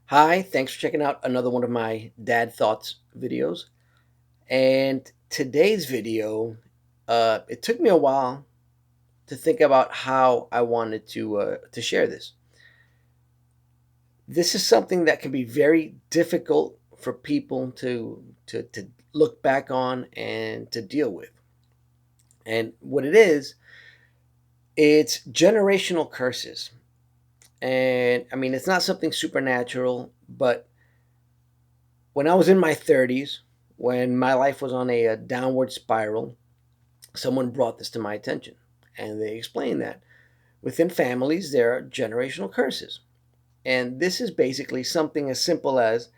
Hi, thanks for checking out another one of my dad thoughts videos. And today's video, it took me a while to think about how I wanted to share this. This is something that can be very difficult for people to look back on and to deal with. And what it is, it's generational curses. And I mean, it's not something supernatural, but when I was in my 30s, when my life was on a downward spiral, someone brought this to my attention. And they explained that within families, there are generational curses. And this is basically something as simple as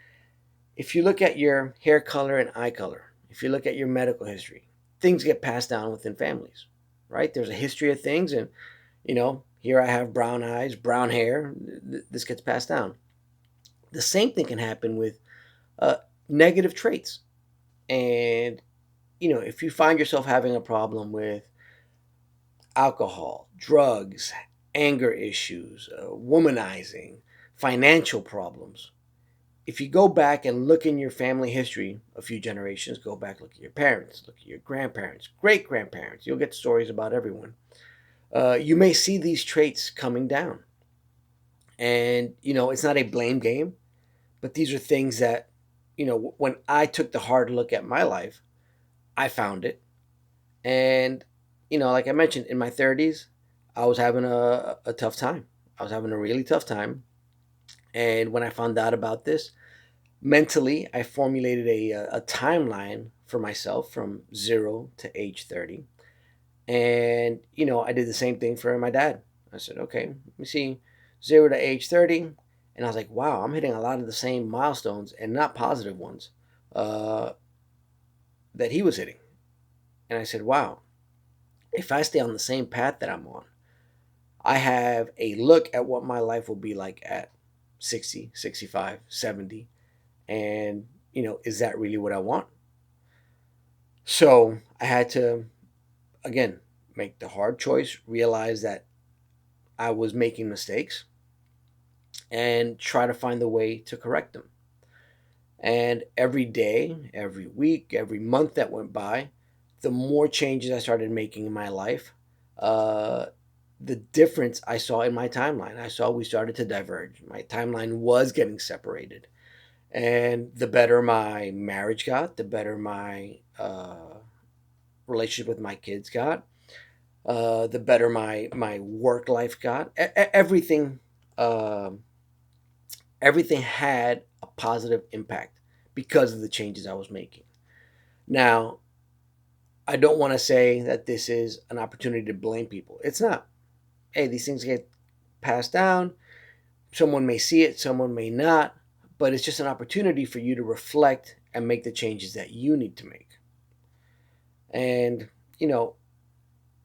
if you look at your hair color and eye color, if you look at your medical history, things get passed down within families, right? There's a history of things. And, here I have brown eyes, brown hair. This gets passed down. The same thing can happen with uh, negative traits. And if you find yourself having a problem with alcohol, drugs, anger issues, womanizing, financial problems, if you go back and look in your family history a few generations, go back, look at your parents, look at your grandparents, great grandparents, you'll get stories about everyone. You may see these traits coming down. And, it's not a blame game, but these are things that, when I took the hard look at my life, I found it. And, like I mentioned, in my 30s, I was having a tough time. I was having a really tough time. And when I found out about this, mentally, I formulated a timeline for myself from 0 to age 30. And, I did the same thing for my dad. I said, okay, let me see, 0 to age 30. And I was like, wow, I'm hitting a lot of the same milestones and not positive ones uh, that he was hitting. And I said, wow, if I stay on the same path that I'm on, I have a look at what my life will be like at 60, 65, 70. And, is that really what I want? So I had to, again, make the hard choice, realize that I was making mistakes, and try to find a way to correct them. And every day, every week, every month that went by, the more changes I started making in my life, uh, the difference I saw in my timeline. I saw we started to diverge. My timeline was getting separated. And the better my marriage got, the better my relationship with my kids got, the better my work life got. Everything, uh, everything had a positive impact because of the changes I was making. Now, I don't want to say that this is an opportunity to blame people. It's not. Hey, these things get passed down. Someone may see it, someone may not, but it's just an opportunity for you to reflect and make the changes that you need to make. And, you know,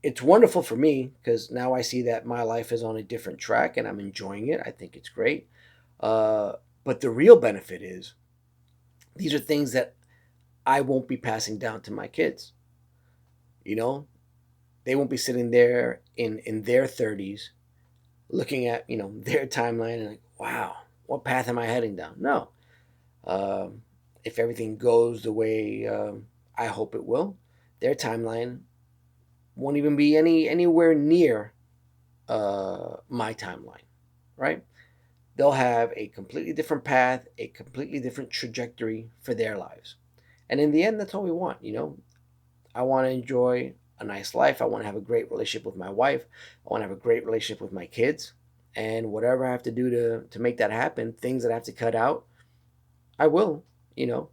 it's wonderful for me because now I see that my life is on a different track and I'm enjoying it. I think it's great. Uh, but the real benefit is these are things that I won't be passing down to my kids. You know, they won't be sitting there in their 30s looking at, their timeline and like, wow, what path am I heading down? No. Um, if everything goes the way I hope it will, their timeline won't even be anywhere near my timeline, right? They'll have a completely different path, a completely different trajectory for their lives. And in the end, that's all we want. I want to enjoy a nice life. I want to have a great relationship with my wife. I want to have a great relationship with my kids. And whatever I have to do to make that happen, things that I have to cut out, I will, you know,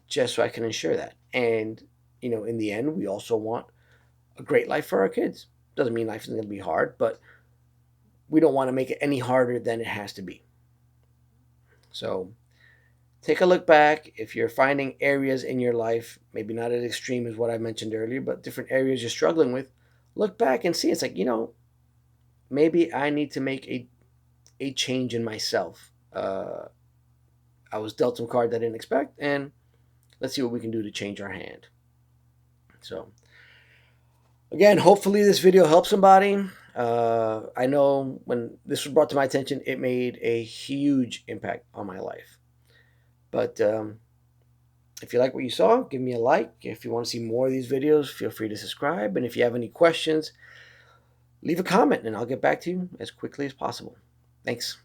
just so I can ensure that. And, in the end, we also want a great life for our kids. Doesn't mean life is going to be hard, but we don't want to make it any harder than it has to be. So take a look back. If you're finding areas in your life, maybe not as extreme as what I mentioned earlier, but different areas you're struggling with, look back and see. It's like, maybe I need to make a change in myself. I was dealt some cards I didn't expect, and let's see what we can do to change our hand. So, again, hopefully this video helps somebody. I know when this was brought to my attention, it made a huge impact on my life. But if you like what you saw, give me a like. If you want to see more of these videos, feel free to subscribe. And if you have any questions, leave a comment and I'll get back to you as quickly as possible. Thanks.